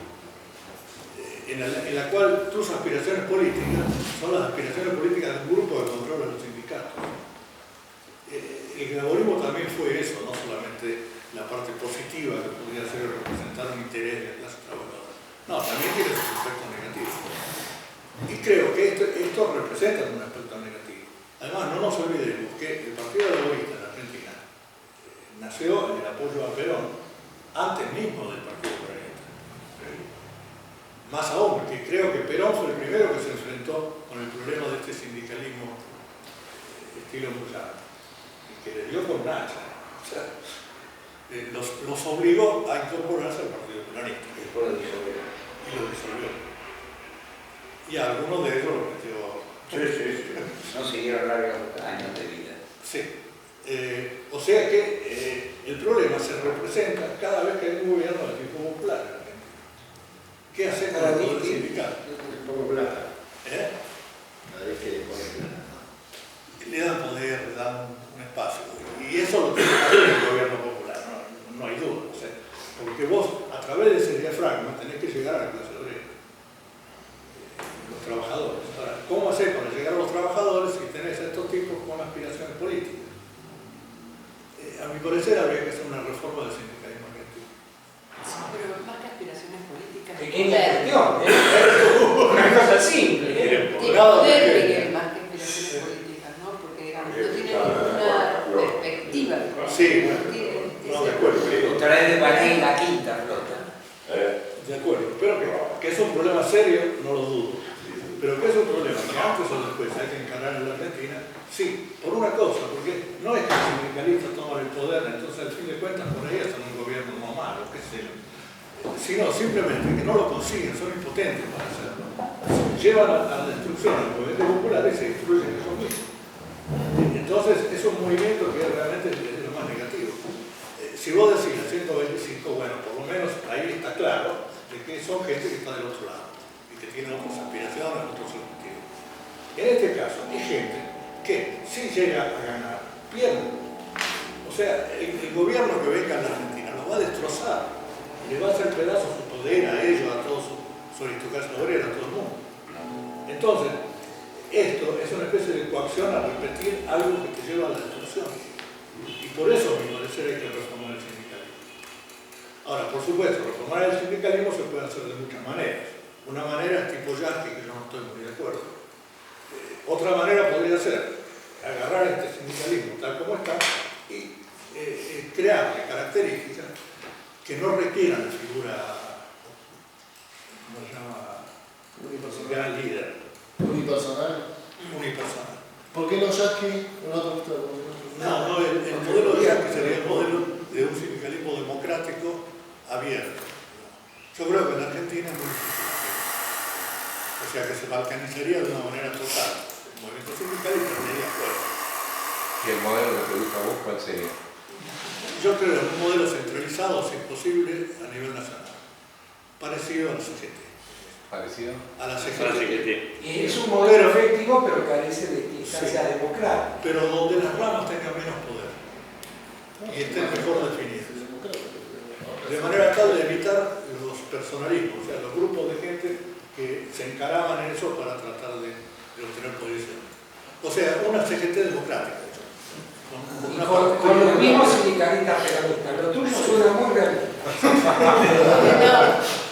en la cual tus aspiraciones políticas son las aspiraciones políticas de un grupo que controla los sindicatos. El laborismo también fue eso, no solamente la parte positiva que podría ser representar un interés de la clase trabajadora. No, también tiene sus aspectos negativos. Y creo que esto representa un aspecto negativo. Además, no nos olvidemos que el Partido Laborista en Argentina nació en el apoyo a Perón antes mismo del Partido Comunista. Más aún, porque creo que Perón fue el primero que se enfrentó con el problema de este sindicalismo estilo Moyano, y que le dio con Nacha. O sea, los obligó a incorporarse al Partido Comunista. Y lo disolvió. Y a algunos de ellos lo metió. No siguieron largos años de vida. Sí. O sea que el problema se representa cada vez que hay un gobierno del tipo popular en Argentina. ¿Qué hace con el poder sindical? Pongo plata. Cada vez que le ponen plata. Le dan poder, le dan un espacio. Y eso lo tiene que hacer el gobierno popular, no hay duda. O sea, porque vos, a través de ese diafragma, tenés que llegar a la clase obrera. Los trabajadores. Ahora, ¿cómo hacer para llegar a los trabajadores si tenés a estos tipos con aspiraciones políticas? A mi parecer habría que hacer una reforma del sindicalismo argentino. Sí, pero más que aspiraciones políticas. Pequeña cuestión, una cosa simple. Poder, Miguel, más que aspiraciones políticas, ¿no? Porque digamos, no tiene ninguna perspectiva. Sí, bueno, no, de acuerdo. Trae de Baní la quinta flota. De acuerdo, pero que es un problema serio, no lo dudo. Pero que es un problema que antes o después hay que encarar en la Argentina, sí, por una cosa, porque no es que los sindicalistas toman el poder, entonces al fin de cuentas por ahí están un gobierno no malo, qué sé yo, sino simplemente que no lo consiguen, son impotentes para hacerlo. Llevan a la destrucción al movimiento popular y se destruyen ellos mismos. Entonces es un movimiento que realmente es lo más negativo. Si vos decís el 125, bueno, por lo menos ahí está claro de que son gente que está del otro lado y que tiene otras aspiraciones, otros objetivos. En este caso, hay gente que si llega a ganar, pierde. O sea, el gobierno que venga en la Argentina los va a destrozar, le va a hacer pedazos su poder a ellos, a todos su aristocracia obrera, a todo el mundo. Entonces, esto es una especie de coacción a repetir algo que te lleva a la destrucción. Y por eso, a mi parecer, hay que reformar el sindicalismo. Ahora, por supuesto, reformar el sindicalismo se puede hacer de muchas maneras. Una manera es tipo Yasky, que yo no estoy muy de acuerdo. Otra manera podría ser agarrar este sindicalismo tal como está y crearle características que no requieran la figura, ¿cómo se llama? Gran líder. Unipersonal. Unipersonal. ¿Por qué no Yasky? No, el modelo de Yasky sería el modelo de un sindicalismo democrático abierto. Yo creo que en la Argentina es muy difícil. O sea que se balcanizaría de una manera total el movimiento sindical y perdería fuerza. ¿Y el modelo que te gusta a vos cuál sería? Yo creo que un modelo centralizado, si es posible, a nivel nacional. Parecido a la CGT. ¿Parecido? A la CGT. Es un modelo efectivo, pero carece de instancia democrática. Pero donde las ramas tengan menos poder y estén mejor definidas. De manera tal de evitar los personalismos, o sea, los grupos de gente que se encaraban en eso para tratar de obtener posiciones. O sea, una CGT democrática. Con los mismos sindicalistas peronistas. Lo tuyo suena muy realista.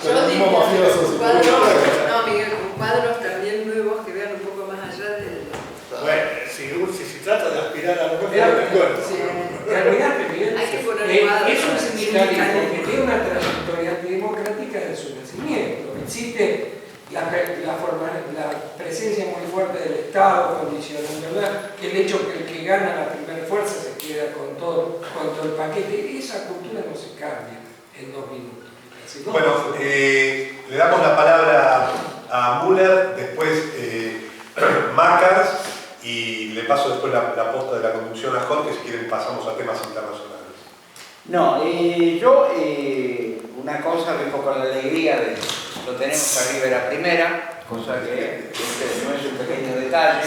Yo digo, Miguel, con cuadros también nuevos que vean un poco más allá del... Bueno, si se trata de aspirar a lo mejor, de acuerdo. Terminaste, Miguel. Hay que poner cuadros. Es un sindicalismo que tiene una trayectoria democrática de su nacimiento. Existe la presencia muy fuerte del Estado condicionando, ¿verdad? El hecho que el que gana la primera fuerza se queda con todo el paquete. Esa cultura no se cambia en 2 minutos. Bueno, le damos la palabra a Müller, después Macars, y le paso después la posta de la conducción a Jorge, si quieren pasamos a temas internacionales. No, yo una cosa, vengo con la alegría de lo tenemos a River a primera, cosa que no es un pequeño detalle.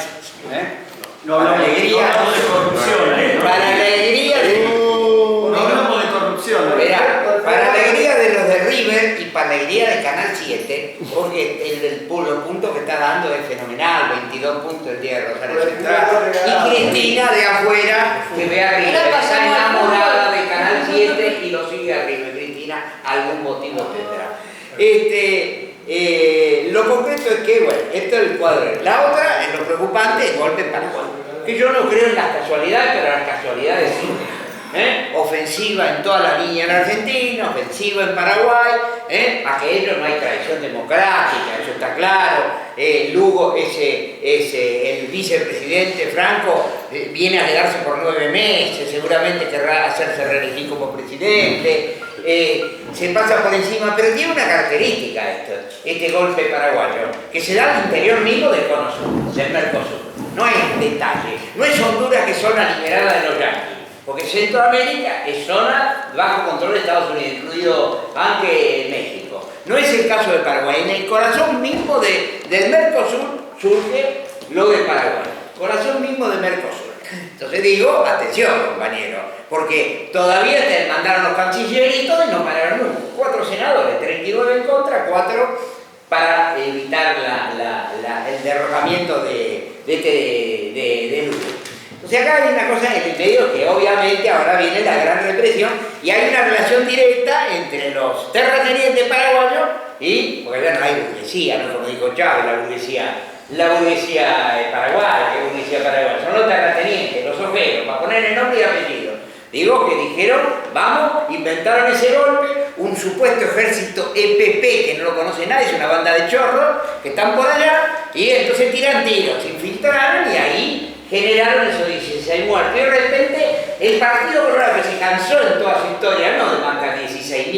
No hablamos de corrupción. Para alegría de... No hablamos de corrupción. Verá, para alegría de los de River y para alegría de Canal 7, porque los puntos que está dando es fenomenal, 22 puntos el día de Rosario Central. Y Cristina de afuera, que ve a River, está enamorada de Canal 7 y lo sigue a River. Cristina algún motivo tendrá. Lo concreto es que, bueno, esto es el cuadro. La otra, lo preocupante, es golpe en Paraguay. Que yo no creo en las casualidades, pero las casualidades sí. Ofensiva en toda la línea en Argentina, ofensiva en Paraguay, aquello no hay tradición democrática, eso está claro. Lugo, el vicepresidente Franco, viene a quedarse por 9 meses, seguramente querrá hacerse reelegir como presidente. Se pasa por encima, pero tiene una característica este golpe paraguayo, que se da al interior mismo del Cono Sur, del Mercosur. No es detalle, no es Honduras que es zona liberada de los yanquis, porque Centroamérica es zona bajo control de Estados Unidos, incluido aunque México. No es el caso de Paraguay, en el corazón mismo del Mercosur surge lo de Paraguay, corazón mismo del Mercosur. Entonces digo, atención compañero, porque todavía te mandaron los cancilleritos y no pararon nunca. 4 senadores, 39 en contra, 4 para evitar el derrocamiento de Lugo. Entonces acá hay una cosa en el medio que obviamente ahora viene la gran represión y hay una relación directa entre los terratenientes paraguayos y, porque ya no hay burguesía, ¿no? Como dijo Chávez, la burguesía paraguaya, ¿qué burguesía paraguaya? Son los terratenientes, los ojeros, para poner el nombre y apellido. Digo que dijeron, vamos, inventaron ese golpe, un supuesto ejército EPP que no lo conoce nadie, es una banda de chorros que están por allá y entonces tiran tiros, se infiltraron y ahí generaron esos 16 muertos. Y de repente el Partido Colorado, que se cansó en toda su historia, no de marcar 16,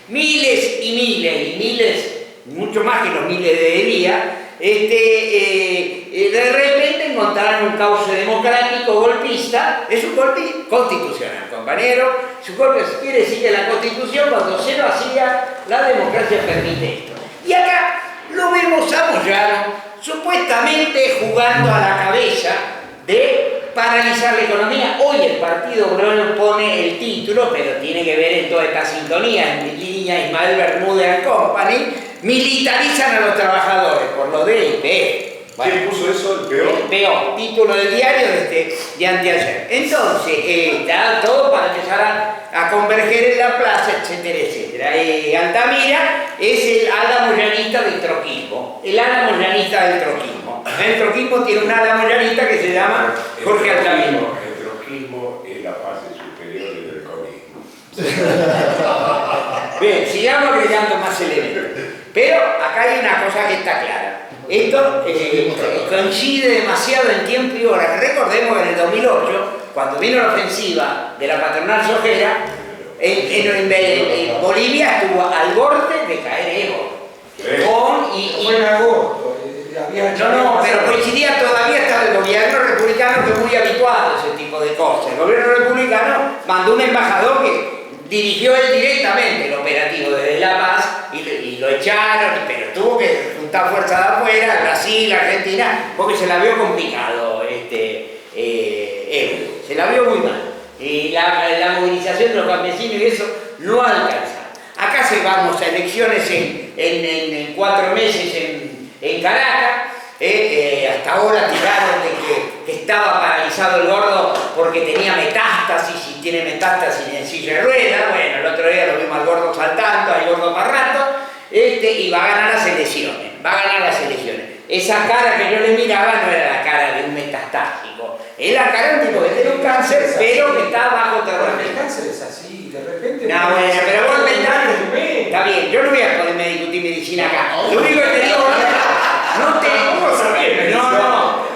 miles y miles, mucho más que los miles de día, de repente encontraron un cauce democrático golpista. Es un golpe constitucional, compañero. Su golpe quiere decir que la Constitución, cuando se lo hacía, la democracia permite esto. Y acá lo vemos a Moyano supuestamente jugando a la cabeza de paralizar la economía. Hoy el Partido Obrero pone el título, pero tiene que ver en toda esta sintonía, en mi línea Ismael Bermúdez Company, militarizan a los trabajadores por lo de IPF. Bueno, ¿quién puso eso? ¿El peor? El peor, título del diario de anteayer. Entonces, está todo para empezar a converger en la plaza, etcétera, etcétera. Altamira es el ala moyanista del troquismo, el ala moyanista del troquismo. El troquismo tiene un ala moyanista que se llama Jorge Altamira. El troquismo es la fase superior del comunismo. Bien, sigamos agregando más elementos. Pero acá hay una cosa que está clara. Esto coincide demasiado en tiempo y hora. Recordemos que en el 2008, cuando vino la ofensiva de la patronal sojera, en Bolivia estuvo al borde de caer Evo. Fue en agosto. No, pero coincidía, todavía estaba el gobierno republicano, que es muy habituado a ese tipo de cosas. El gobierno republicano mandó un embajador que dirigió él directamente el operativo desde La Paz y lo echaron, pero tuvo que juntar fuerzas de afuera, Brasil, Argentina, porque se la vio complicado, se la vio muy mal. Y la movilización de los campesinos y eso no alcanza. Acá se vamos a elecciones en 4 meses en Caracas. Hasta ahora tiraron de que estaba paralizado el gordo porque tenía metástasis, y tiene metástasis en silla de ruedas. Bueno, el otro día lo vimos al gordo saltando, al gordo para rato, y va a ganar las elecciones, Esa cara que yo le miraba no era la cara de un metastásico, es la cara de un tipo que tiene un cáncer, pero que está bajo tratamiento. El cáncer es así, de repente... No, bueno, pero vos mentales, está bien, yo no voy a poder discutir medicina acá. Lo único que te digo,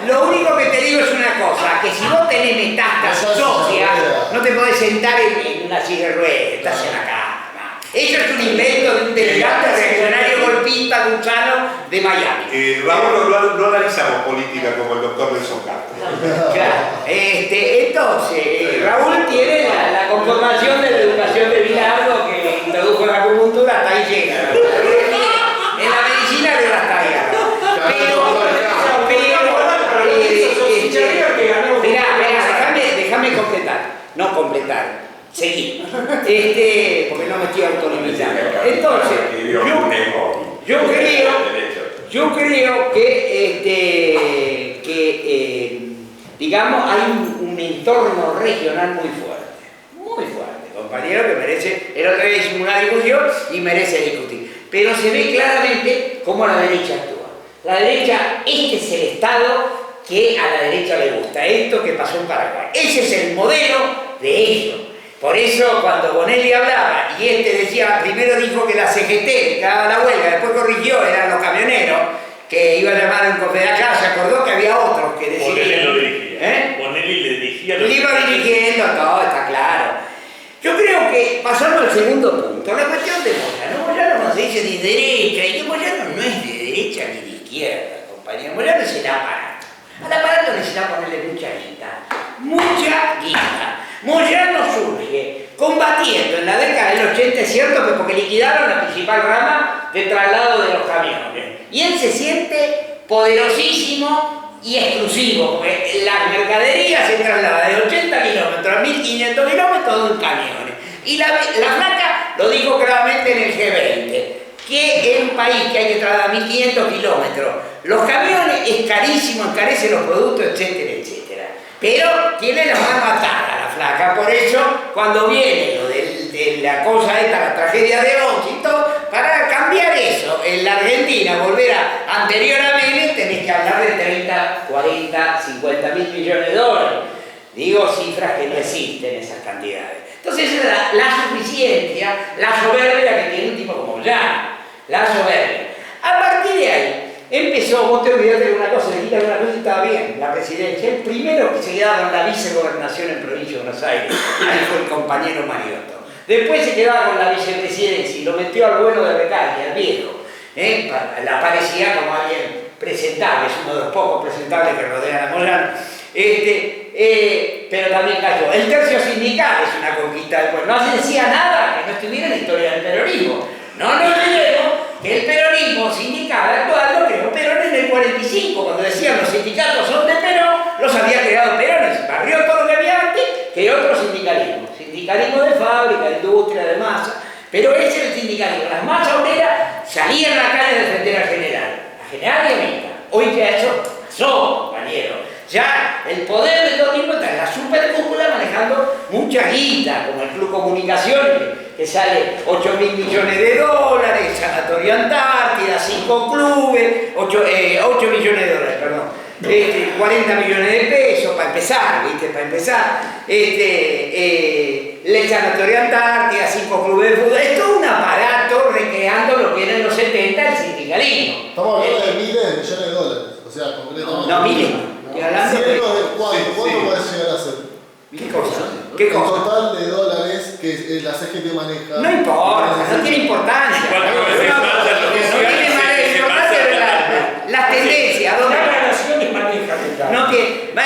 lo único que te digo es una cosa, que si vos tenés metástasis óseas, no te podés sentar en una silla de ruedas, estás en la cama. Eso es un invento de un delegante reaccionario golpista gusano de Miami. Raúl, no analizamos política como el doctor Nelson Castro. Claro. Entonces, Raúl tiene la conformación de la educación de Bilardo, que introdujo la acupuntura, hasta ahí llega. En la medicina le da hasta allá. Déjame completar. Seguí. Porque no me estoy autolimitando. Entonces, yo creo que digamos, hay un entorno regional muy fuerte, compañero, que merece, el otro día hicimos una discusión y merece discutir. Pero se ve claramente cómo la derecha actúa. La derecha, este es el Estado que a la derecha le gusta, esto que pasó en Paraguay. Ese es el modelo de ellos. Por eso cuando Bonelli hablaba y decía, primero dijo que la CGT que daba la huelga, después corrigió, eran los camioneros, que iba a llamar a un confederado, se acordó que había otros que decían... Bonelli lo dirigía. Bonelli le dirigía... Lo iba dirigiendo, todo está claro. Yo creo que, pasando al segundo punto, la cuestión de Moyano. Moyano no se dice de derecha, y que Moyano no es de derecha ni de izquierda, compañero. Moyano es el aparato. Al aparato necesita ponerle mucha guita. Moyano surge combatiendo en la década del 80, es cierto que porque liquidaron la principal rama de traslado de los camiones. Y él se siente poderosísimo y exclusivo, porque las mercaderías se trasladan de 80 kilómetros a 1500 kilómetros en camiones. Y la flaca lo dijo claramente en el G20, que es un país que hay que trasladar 1500 kilómetros. Los camiones es carísimo, encarece los productos, etcétera, etcétera. Pero tiene la mano atada la flaca, por eso cuando viene lo de la cosa esta, la tragedia de Once y todo, para cambiar eso, en la Argentina, volver a anterior a Menem, tenés que hablar de 30, 40, 50 mil millones de dólares. Digo cifras que no existen esas cantidades. Entonces esa es la suficiencia, la soberbia que tiene un tipo como Moyano, la soberbia. A partir de ahí, empezó, vos te olvidaste de una cosa, le quitan una cosa y estaba bien, la presidencia. El primero que se quedaba con la vicegobernación en Provincia de Buenos Aires, ahí fue el compañero Mariotto. Después se quedaba con la vicepresidencia y lo metió al bueno de Recalle, al viejo. La parecía como alguien presentable, es uno de los pocos presentables que rodean a Moyano. Pero también cayó. El tercio sindical es una conquista del pueblo. No se decía nada que no estuviera en la historia del peronismo. No nos olvidemos que el peronismo sindical actual lo creó Perón en el 45, cuando decían los sindicatos son de Perón, los había creado Perón, y se barrió todo lo que había antes, creó otro sindicalismo. Sindicalismo de fábrica, de industria, de masa. Pero ese es el sindicalismo. Las masas obreras salían a la calle a defender al general. La general y América. Hoy que eso pasó, compañero. Ya el poder de todo tipo está en la supercúpula manejando mucha guita, como el Club Comunicaciones, que sale 8 mil millones de dólares, el Sanatorio Antártida, 5 clubes, 8 millones de dólares, perdón, 40 millones de pesos, para empezar, ¿viste? Para empezar, el Sanatorio Antártida, 5 clubes de fútbol, es todo un aparato recreando lo que era en los 70 el sindicalismo. Estamos hablando de miles de millones de dólares, o sea, concretamente. No, miles. ¿Cientos de cuánto? ¿Cuánto puede llegar a ser? ¿Qué cosa? El total de dólares que la CGT maneja. No importa, no tiene importancia. Cuando se pasan los 18 No tiene más importancia las tendencias. Ya las naciones manejan el dato. No tiene. La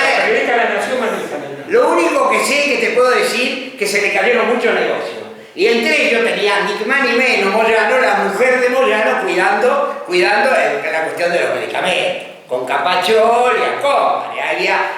nación maneja el dato. Lo único que sé que te puedo decir que se le cayeron muchos negocios. Y entre ellos tenía ni más ni menos Moyano, la mujer de Moyano, cuidando la cuestión de los medicamentos. Con Capachol y Alcón.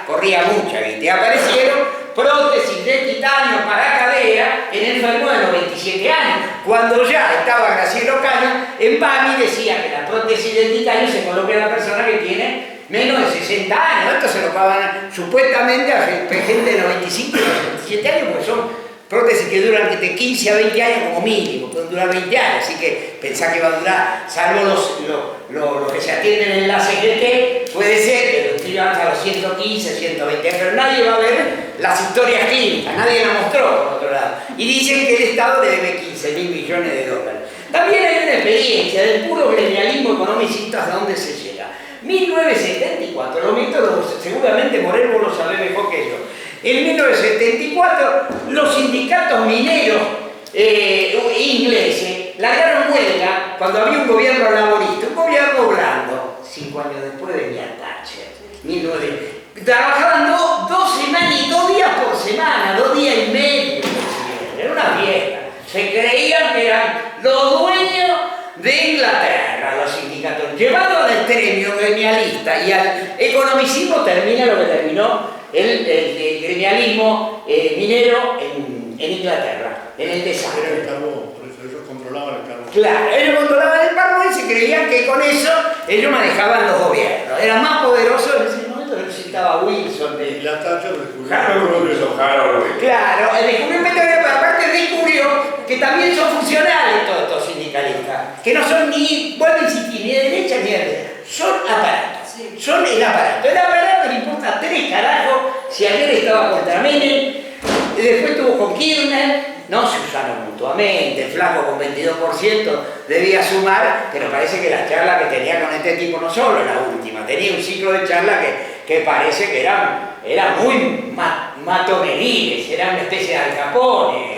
Corría mucha gente. Y aparecieron prótesis de titanio para cadera en enfermo de 97 años. Cuando ya estaba Graciela Ocaña, en PAMI decía que la prótesis de titanio se coloca en la persona que tiene menos de 60 años. Esto se lo pagan supuestamente a gente de 95 y 97 años, porque son prótesis que duran de 15 a 20 años como mínimo, pueden durar 20 años, así que pensá que va a durar, salvo los que se atienden en la CGT, puede ser que los tiran hasta los 115, 120, pero nadie va a ver las historias clínicas, nadie la mostró por otro lado. Y dicen que el Estado le debe 15.000 millones de dólares. También hay una experiencia del puro gremialismo economicista hasta dónde se llega. 1974, lo mito, seguramente Morel vos lo sabés mejor que yo. En 1974 los sindicatos mineros ingleses largaron huelga cuando había un gobierno laborista, un gobierno blando. 5 años después venía Thatcher. Trabajaban 2 semanas y 2 días por semana, 2 días y medio. Era una fiesta. Se creían que eran los dueños de Inglaterra, los sindicatos. Llevado al extremo gremialista y al economicismo termina lo que terminó el gremialismo minero en Inglaterra, en el desastre. Era el carbón, por eso ellos controlaban el carbón. Claro, ellos controlaban el carbón y se creían que con eso ellos manejaban los gobiernos. Eran más poderosos en ese momento, lo citaba Wilson. Y la Thatcher descubrió. Claro, el descubrimiento, pero aparte descubrió que también son funcionales todos estos sindicalistas, que no son ni, vuelvo a insistir, ni de derecha ni de derecha, son aparatos. Son el aparato. El aparato le importa 3 carajos si ayer estaba contra Menem, después estuvo con Kirchner, no se usaron mutuamente, el flaco con 22% debía sumar, pero parece que las charlas que tenía con este tipo, no solo la última, tenía un ciclo de charlas que parece que eran muy matoneriles, eran una especie de Al Capone,